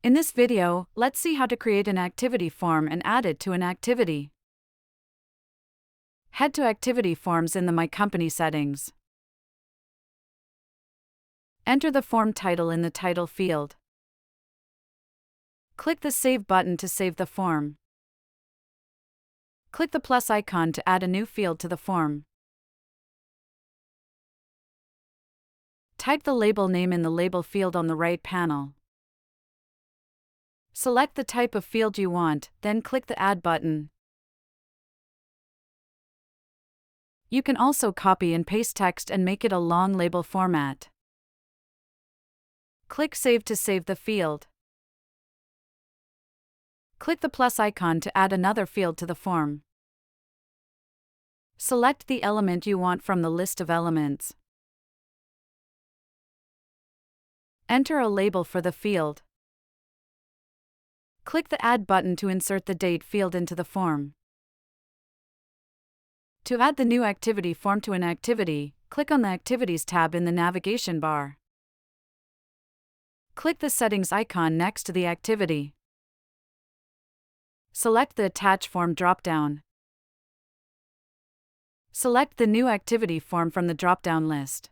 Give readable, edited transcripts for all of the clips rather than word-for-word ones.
In this video, let's see how to create an activity form and add it to an activity. Head to Activity Forms in the My Company settings. Enter the form title in the title field. Click the Save button to save the form. Click the plus icon to add a new field to the form. Type the label name in the label field on the right panel. Select the type of field you want, then click the Add button. You can also copy and paste text and make it a long label format. Click Save to save the field. Click the plus icon to add another field to the form. Select the element you want from the list of elements. Enter a label for the field. Click the Add button to insert the date field into the form. To add the new activity form to an activity, click on the Activities tab in the navigation bar. Click the Settings icon next to the activity. Select the Attach Form dropdown. Select the new activity form from the dropdown list.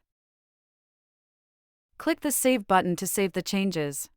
Click the Save button to save the changes.